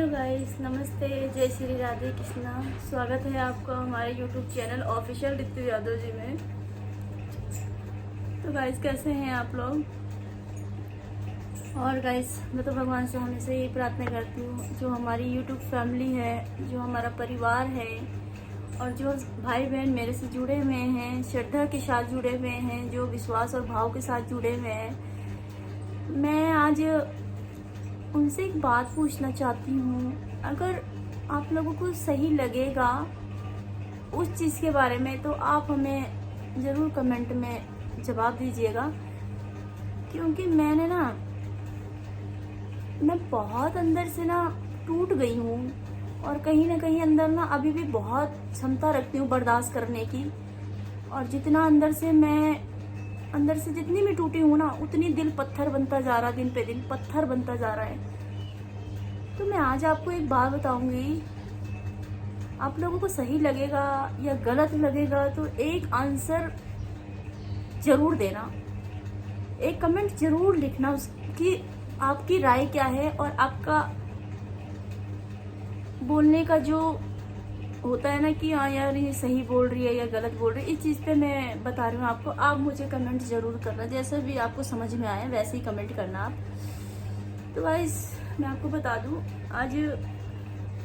Guys, नमस्ते, जय श्री राधे कृष्णा। स्वागत है आपका हमारे YouTube चैनल ऑफिशियल ऋतु यादव जी में। तो गाइस, कैसे हैं आप लोग? और गाइस, मैं तो भगवान से हमेशा यही प्रार्थना करती हूँ, जो हमारी YouTube फैमिली है, जो हमारा परिवार है और जो भाई बहन मेरे से जुड़े हुए हैं, श्रद्धा के साथ जुड़े हुए हैं, जो विश्वास और भाव के साथ जुड़े हुए हैं, मैं आज उनसे एक बात पूछना चाहती हूँ। अगर आप लोगों को सही लगेगा उस चीज़ के बारे में तो आप हमें ज़रूर कमेंट में जवाब दीजिएगा, क्योंकि मैं बहुत अंदर से टूट गई हूँ और कहीं ना कहीं अंदर अभी भी बहुत क्षमता रखती हूँ बर्दाश्त करने की। और जितना अंदर से जितनी भी टूटी हूँ उतनी दिल पत्थर बनता जा रहा, दिन पे दिन पत्थर बनता जा रहा है। तो मैं आज आपको एक बात बताऊंगी, आप लोगों को सही लगेगा या गलत लगेगा तो एक आंसर जरूर देना, एक कमेंट जरूर लिखना उसकी आपकी राय क्या है और आपका बोलने का जो होता है कि हाँ यार ये सही बोल रही है या गलत बोल रही है। इस चीज़ पे मैं बता रही हूँ आपको, आप मुझे कमेंट जरूर करना, जैसे भी आपको समझ में आए वैसे ही कमेंट करना आप। तो गाइस, मैं आपको बता दूँ, आज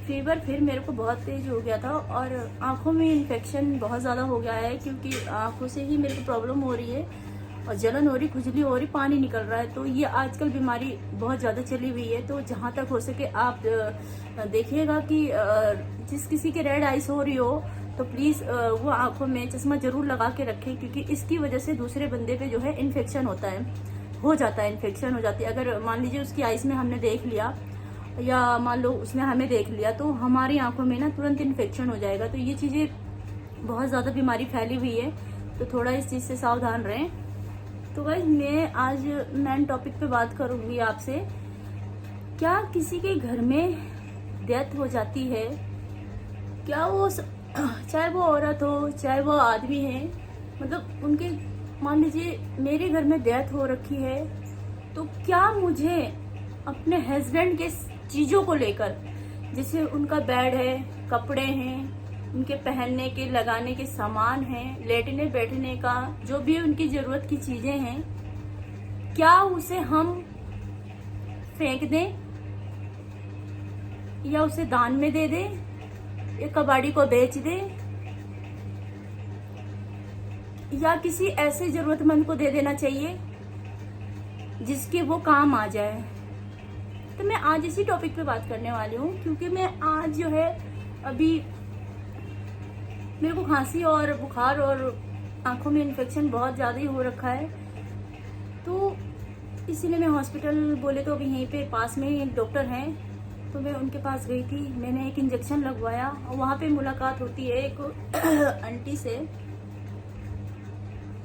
फीवर फिर मेरे को बहुत तेज हो गया था और आँखों में इन्फेक्शन बहुत ज़्यादा हो गया है, क्योंकि आँखों से ही मेरे को प्रॉब्लम हो रही है और जलन हो रही, खुजली हो रही, पानी निकल रहा है। तो ये आजकल बीमारी बहुत ज़्यादा चली हुई है। तो जहाँ तक हो सके आप देखिएगा कि जिस किसी के रेड आइस हो रही हो तो प्लीज़ वो आंखों में चश्मा जरूर लगा के रखें, क्योंकि इसकी वजह से दूसरे बंदे पे जो है इन्फेक्शन हो जाता है, इन्फेक्शन हो जाती है। अगर मान लीजिए उसकी आइस में हमने देख लिया या मान लो उसने हमें देख लिया तो हमारी आंखों में तुरंत इन्फेक्शन हो जाएगा। तो ये चीज़ें बहुत ज़्यादा बीमारी फैली हुई है, तो थोड़ा इस चीज़ से सावधान रहें। तो गाइस, मैं आज मेन टॉपिक पे बात करूंगी आपसे। क्या किसी के घर में डेथ हो जाती है, क्या वो चाहे वो औरत हो चाहे वो आदमी है, मतलब उनके मान लीजिए मेरे घर में डेथ हो रखी है, तो क्या मुझे अपने हस्बैंड के चीज़ों को लेकर, जैसे उनका बेड है, कपड़े हैं, उनके पहनने के लगाने के सामान हैं, लेटने बैठने का जो भी उनकी ज़रूरत की चीज़ें हैं, क्या उसे हम फेंक दें या उसे दान में दे दें या कबाड़ी को बेच दें या किसी ऐसे ज़रूरतमंद को दे देना चाहिए जिसके वो काम आ जाए। तो मैं आज इसी टॉपिक पे बात करने वाली हूँ, क्योंकि मैं आज जो है अभी मेरे को खांसी और बुखार और आंखों में इन्फेक्शन बहुत ज़्यादा ही हो रखा है। तो इसीलिए मैं हॉस्पिटल बोले तो अभी यहीं पे पास में ही एक डॉक्टर हैं, तो मैं उनके पास गई थी। मैंने एक इंजेक्शन लगवाया और वहाँ पे मुलाकात होती है एक आंटी से,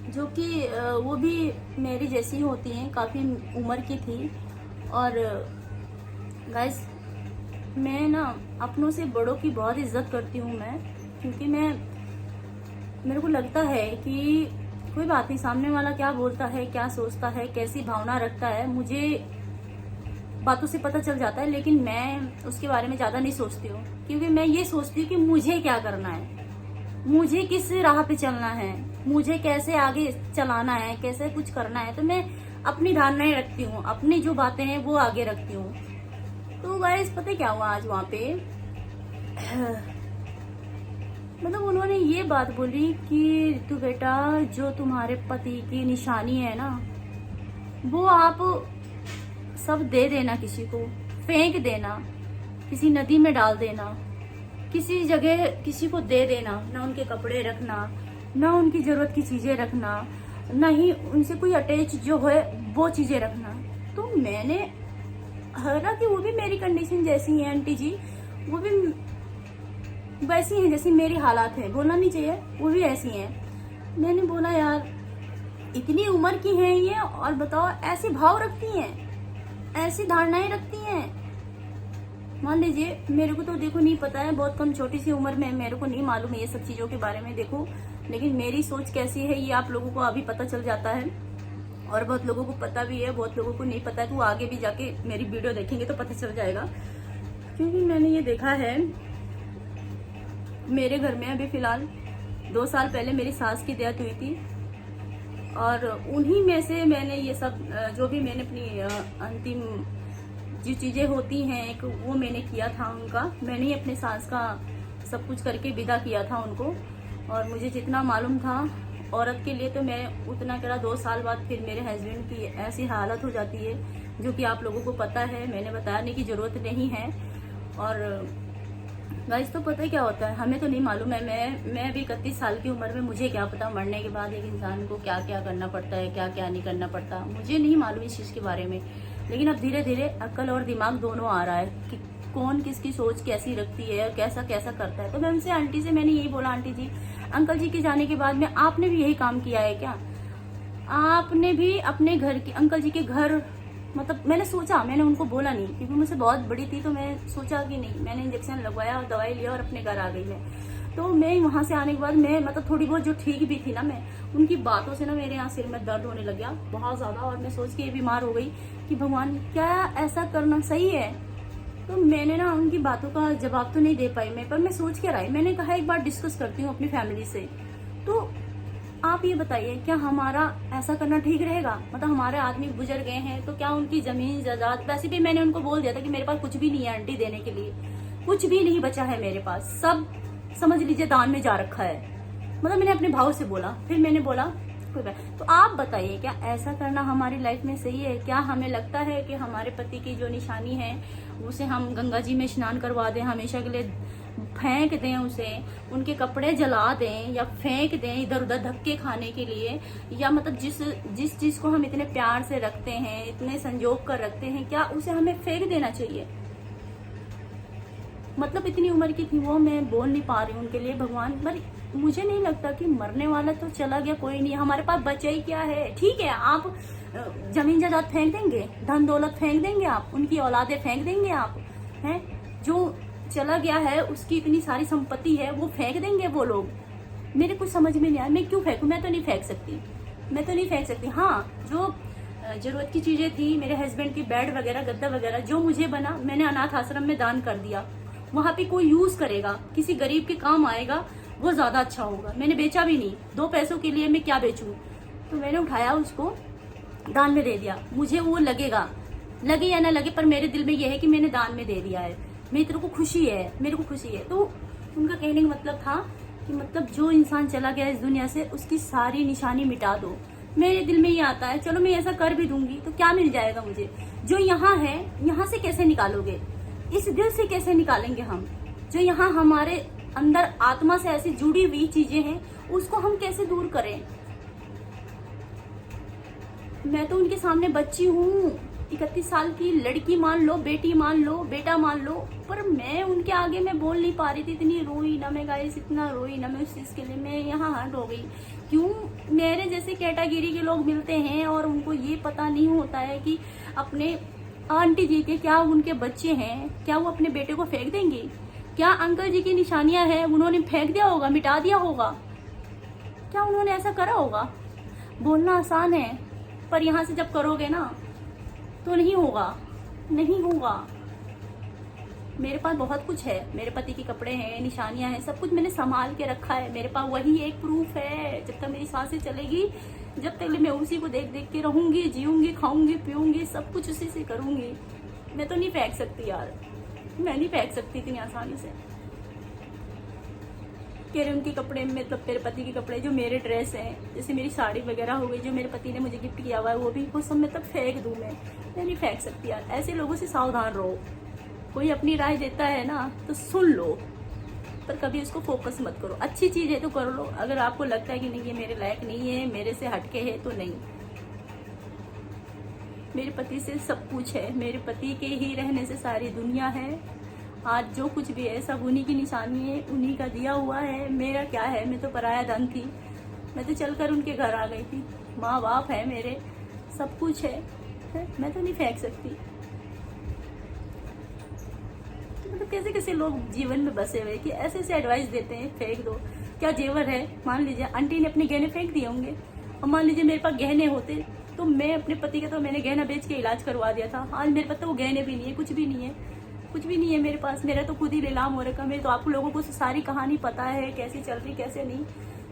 जो कि वो भी मेरी जैसी होती हैं, काफ़ी उम्र की थी। और गाइस, मैं अपनों से बड़ों की बहुत इज्जत करती हूँ मैं, क्योंकि मेरे को लगता है कि कोई बात नहीं, सामने वाला क्या बोलता है, क्या सोचता है, कैसी भावना रखता है, मुझे बातों से पता चल जाता है। लेकिन मैं उसके बारे में ज़्यादा नहीं सोचती हूँ, क्योंकि मैं ये सोचती हूँ कि मुझे क्या करना है, मुझे किस राह पे चलना है, मुझे कैसे आगे चलाना है, कैसे कुछ करना है। तो मैं अपनी धारणाएं रखती हूँ, अपनी जो बातें हैं वो आगे रखती हूँ। तो गाइस, पता क्या हुआ आज वहाँ पे, मतलब उन्होंने ये बात बोली कि ऋतु बेटा, जो तुम्हारे पति की निशानी है वो आप सब दे देना, किसी को फेंक देना, किसी नदी में डाल देना, किसी जगह किसी को दे देना, ना उनके कपड़े रखना, ना उनकी जरूरत की चीजें रखना, ना ही उनसे कोई अटैच जो है वो चीजें रखना। तो मैंने, हालांकि वो भी मेरी कंडीशन जैसी है आंटी जी, वो भी वैसी हैं जैसी मेरी हालात है, बोलना नहीं चाहिए, वो भी ऐसी हैं। मैंने बोला यार, इतनी उम्र की हैं ये और बताओ ऐसे भाव रखती हैं, ऐसी धारणाएं रखती हैं। मान लीजिए मेरे को तो देखो नहीं पता है, बहुत कम छोटी सी उम्र में, मेरे को नहीं मालूम है ये सब चीज़ों के बारे में देखो, लेकिन मेरी सोच कैसी है ये आप लोगों को अभी पता चल जाता है। और बहुत लोगों को पता भी है, बहुत लोगों को नहीं पता है, तो वो आगे भी जाके मेरी वीडियो देखेंगे तो पता चल जाएगा। क्योंकि मैंने ये देखा है, मेरे घर में अभी फ़िलहाल 2 साल पहले मेरी सास की डेथ हुई थी, और उन्हीं में से मैंने ये सब जो भी मैंने अपनी अंतिम जो चीज़ें होती हैं एक वो मैंने किया था उनका। मैंने ही अपने सास का सब कुछ करके विदा किया था उनको, और मुझे जितना मालूम था औरत के लिए तो मैं उतना करा। 2 साल बाद फिर मेरे हस्बैंड की ऐसी हालत हो जाती है जो कि आप लोगों को पता है, मैंने बताने की ज़रूरत नहीं है। और गाइस तो पता है क्या होता है, हमें तो नहीं मालूम है। मैं भी 31 साल की उम्र में, मुझे क्या पता मरने के बाद एक इंसान को क्या क्या करना पड़ता है, क्या क्या नहीं करना पड़ता, मुझे नहीं मालूम इस चीज़ के बारे में। लेकिन अब धीरे धीरे अक्ल और दिमाग दोनों आ रहा है कि कौन किसकी सोच कैसी रखती है और कैसा कैसा करता है। तो मैं उनसे, आंटी से मैंने यही बोला, आंटी जी अंकल जी के जाने के बाद में आपने भी यही काम किया है क्या? आपने भी अपने घर की, अंकल जी के घर, मतलब मैंने सोचा, मैंने उनको बोला नहीं क्योंकि मुझसे बहुत बड़ी थी, तो मैं सोचा कि नहीं। मैंने इंजेक्शन लगवाया और दवाई लिया और अपने घर आ गई मैं। तो मैं वहाँ से आने के बाद मैं मतलब थोड़ी बहुत जो ठीक भी थी ना, मैं उनकी बातों से ना मेरे यहाँ सिर में दर्द होने लग गया बहुत ज़्यादा, और मैं सोच के बीमार हो गई कि भगवान क्या ऐसा करना सही है। तो मैंने ना उनकी बातों का जवाब तो नहीं दे पाई मैं, पर मैं सोच के रही। मैंने कहा एक बार डिस्कस करती हूँ अपनी फैमिली से। तो आप ये बताइए, क्या हमारा ऐसा करना ठीक रहेगा? मतलब हमारे आदमी गुजर गए हैं तो क्या उनकी जमीन जायदाद, वैसे भी मैंने उनको बोल दिया था कि मेरे पास कुछ भी नहीं है आंटी देने के लिए, कुछ भी नहीं बचा है मेरे पास, सब समझ लीजिए दान में जा रखा है। मतलब मैंने अपने भाव से बोला। फिर मैंने बोला कोई बात, तो आप बताइए क्या ऐसा करना हमारी लाइफ में सही है? क्या हमें लगता है कि हमारे पति की जो निशानी है उसे हम गंगा जी में स्नान करवा दें, हमेशा के लिए फेंक दें उसे, उनके कपड़े जला दें या फेंक दें इधर उधर धक्के खाने के लिए? या मतलब जिस चीज को हम इतने प्यार से रखते हैं, इतने संजोग कर रखते हैं, क्या उसे हमें फेंक देना चाहिए? मतलब इतनी उम्र की थी वो, मैं बोल नहीं पा रही हूँ उनके लिए। भगवान, पर मुझे नहीं लगता कि मरने वाला तो चला गया, कोई नहीं, हमारे पास बचा ही क्या है? ठीक है, आप जमीन जायदाद फेंक देंगे, धन दौलत फेंक देंगे, आप उनकी औलादे फेंक देंगे, आप हैं जो चला गया है उसकी इतनी सारी संपत्ति है वो फेंक देंगे वो लोग। मेरे कुछ समझ में नहीं आया, मैं क्यों फेंकूं? मैं तो नहीं फेंक सकती, मैं तो नहीं फेंक सकती। हाँ, जो जरूरत की चीजें थी, मेरे हस्बैंड की बेड वगैरह, गद्दा वगैरह जो मुझे बना, मैंने अनाथ आश्रम में दान कर दिया। वहां पे कोई यूज करेगा, किसी गरीब के काम आएगा, वो ज्यादा अच्छा होगा। मैंने बेचा भी नहीं, 2 पैसों के लिए मैं क्या बेचूं? तो मैंने उठाया उसको दान में दे दिया। मुझे वो लगेगा, लगे या ना लगे, पर मेरे दिल में ये है कि मैंने दान में दे दिया है, मेरे को खुशी है, मेरे को खुशी है। तो उनका कहने का मतलब था कि मतलब जो इंसान चला गया इस दुनिया से उसकी सारी निशानी मिटा दो। मेरे दिल में ये आता है, चलो मैं ऐसा कर भी दूंगी तो क्या मिल जाएगा मुझे? जो यहाँ है, यहाँ से कैसे निकालोगे? इस दिल से कैसे निकालेंगे हम? जो यहाँ हमारे अंदर आत्मा से ऐसी जुड़ी हुई चीजें हैं, उसको हम कैसे दूर करें? मैं तो उनके सामने बच्ची हूँ, 31 साल की लड़की मान लो, बेटी मान लो, बेटा मान लो, पर मैं उनके आगे मैं बोल नहीं पा रही थी। इतनी रोई ना मैं गाइस, इतना रोई ना मैं उस चीज के लिए, मैं यहाँ हर्ट हो गई। क्यों? मेरे जैसे कैटेगरी के लोग मिलते हैं और उनको ये पता नहीं होता है कि अपने आंटी जी के क्या उनके बच्चे हैं, क्या वो अपने बेटे को फेंक देंगे? क्या अंकल जी की निशानियां हैं उन्होंने फेंक दिया होगा, मिटा दिया होगा? क्या उन्होंने ऐसा करा होगा? बोलना आसान है, पर यहाँ से जब करोगे ना तो नहीं होगा, नहीं होगा। मेरे पास बहुत कुछ है, मेरे पति के कपड़े हैं, निशानियां हैं, सब कुछ मैंने संभाल के रखा है। मेरे पास वही एक प्रूफ है। जब तक मेरी सांसें चलेगी, जब तक मैं उसी को देख देख के रहूंगी, जीऊंगी, खाऊंगी, पीऊंगी, सब कुछ उसी से करूंगी। मैं तो नहीं फेंक सकती यार, मैं नहीं फेंक सकती इतनी आसानी से। कह रहे उनके कपड़े, मतलब मेरे पति के कपड़े, जो मेरे ड्रेस हैं, जैसे मेरी साड़ी वगैरह हो गई जो मेरे पति ने मुझे गिफ्ट किया हुआ है, वो भी वो सब मैं तब फेंक दूं? मैं नहीं फेंक सकती यार। ऐसे लोगों से सावधान रहो। कोई अपनी राय देता है ना तो सुन लो, पर कभी उसको फोकस मत करो। अच्छी चीज है तो कर लो, अगर आपको लगता है कि नहीं ये मेरे लायक नहीं है, मेरे से हटके है, तो नहीं। मेरे पति से सब कुछ है, मेरे पति के ही रहने से सारी दुनिया है। आज जो कुछ भी है सब उन्हीं की निशानी है, उन्हीं का दिया हुआ है। मेरा क्या है? मैं तो पराया धन थी, मैं तो चलकर उनके घर आ गई थी। माँ बाप है मेरे, सब कुछ है, मैं तो नहीं फेंक सकती। मतलब कैसे कैसे लोग जीवन में बसे हुए कि ऐसे ऐसे एडवाइस देते हैं फेंक दो। क्या जेवर है, मान लीजिए आंटी ने अपने गहने फेंक दिए होंगे, और मान लीजिए मेरे पास गहने होते तो मैं अपने पति का तो मैंने गहना बेच के इलाज करवा दिया था। आज मेरे पास तो वो गहने भी नहीं है, कुछ भी नहीं है, कुछ भी नहीं है मेरे पास। मेरा तो खुद ही नीलाम हो रखा है। मेरे तो आप लोगों को सारी कहानी पता है कैसे चल रही कैसे नहीं।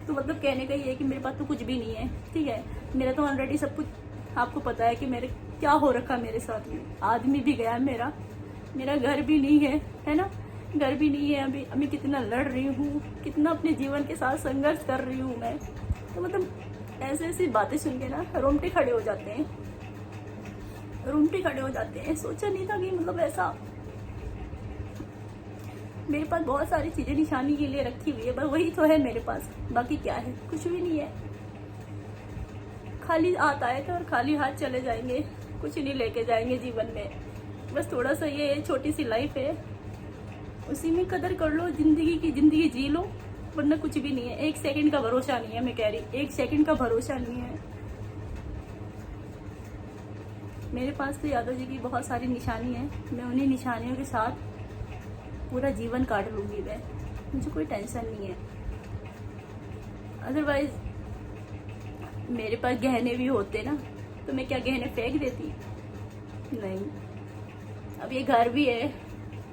तो मतलब कहने का ये है कि मेरे पास तो कुछ भी नहीं है, ठीक है। मेरा तो ऑलरेडी सब कुछ आपको पता है कि मेरे क्या हो रखा मेरे साथ में। आदमी भी गया मेरा घर भी नहीं है ना। घर भी नहीं है। अभी कितना लड़ रही हूँ, कितना अपने जीवन के साथ संघर्ष कर रही हूँ मैं। तो मतलब ऐसे ऐसी बातें सुन के ना रोंगटे खड़े हो जाते हैं, रोंगटे खड़े हो जाते हैं। सोचा नहीं था कि मतलब ऐसा मेरे पास बहुत सारी चीजें निशानी के लिए रखी हुई है, बस वही तो है मेरे पास। बाकी क्या है, कुछ भी नहीं है। खाली हाथ आए थे और खाली हाथ चले जाएंगे, कुछ नहीं लेके जाएंगे जीवन में। बस थोड़ा सा ये छोटी सी लाइफ है, उसी में कदर कर लो, जिंदगी जी लो, वरना कुछ भी नहीं है। एक सेकंड का भरोसा नहीं है, मैं कह रही, एक सेकंड का भरोसा नहीं है। मेरे पास तो यादव जी की बहुत सारी निशानी है। मैं उन्हीं निशानियों के साथ पूरा जीवन काट लूंगी मैं, मुझे कोई टेंशन नहीं है। अदरवाइज मेरे पास गहने भी होते ना तो मैं क्या गहने फेंक देती? नहीं। अब ये घर भी है,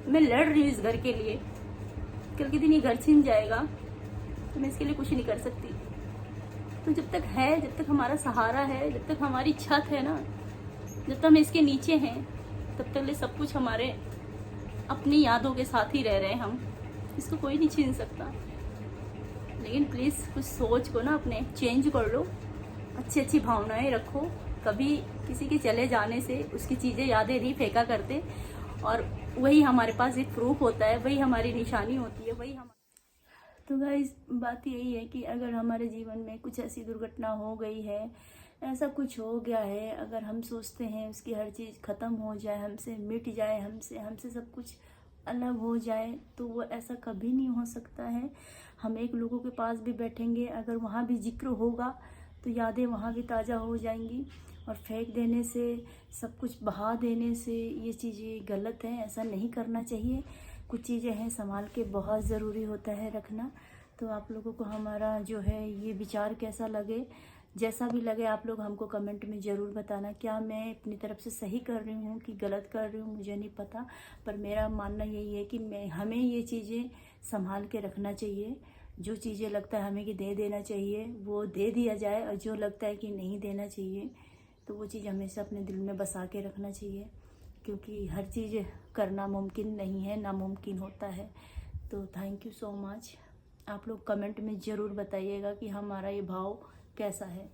मैं लड़ रही हूँ इस घर के लिए। कल के दिन ये घर छीन जाएगा तो मैं इसके लिए कुछ नहीं कर सकती। तो जब तक है, जब तक हमारा सहारा है, जब तक हमारी छत है ना, जब तक हम इसके नीचे हैं, तब तक ये सब कुछ हमारे अपनी यादों के साथ ही रह रहे हैं हम। इसको कोई नहीं छीन सकता। लेकिन प्लीज़ कुछ सोच को ना अपने चेंज कर लो, अच्छी अच्छी भावनाएं रखो। कभी किसी के चले जाने से उसकी चीज़ें, यादें नहीं फेंका करते, और वही हमारे पास एक प्रूफ होता है, वही हमारी निशानी होती है, वही हम। तो गाइस बात यही है कि अगर हमारे जीवन में कुछ ऐसी दुर्घटना हो गई है, ऐसा कुछ हो गया है, अगर हम सोचते हैं उसकी हर चीज़ ख़त्म हो जाए, हमसे मिट जाए, हमसे सब कुछ अलग हो जाए, तो वो ऐसा कभी नहीं हो सकता है। हम एक लोगों के पास भी बैठेंगे, अगर वहाँ भी जिक्र होगा तो यादें वहाँ भी ताज़ा हो जाएंगी। और फेंक देने से, सब कुछ बहा देने से ये चीज़ें गलत है, ऐसा नहीं करना चाहिए। कुछ चीज़ें हैं संभाल के बहुत ज़रूरी होता है रखना। तो आप लोगों को हमारा जो है ये विचार कैसा लगे, जैसा भी लगे आप लोग हमको कमेंट में ज़रूर बताना। क्या मैं अपनी तरफ से सही कर रही हूँ कि गलत कर रही हूँ, मुझे नहीं पता, पर मेरा मानना यही है कि हमें ये चीज़ें संभाल के रखना चाहिए। जो चीज़ें लगता है हमें कि दे देना चाहिए वो दे दिया जाए, और जो लगता है कि नहीं देना चाहिए तो वो चीज़ हमेशा अपने दिल में बसा के रखना चाहिए। क्योंकि हर चीज़ करना मुमकिन नहीं है, नामुमकिन होता है। तो थैंक यू सो मच। आप लोग कमेंट में ज़रूर बताइएगा कि हमारा ये भाव कैसा है।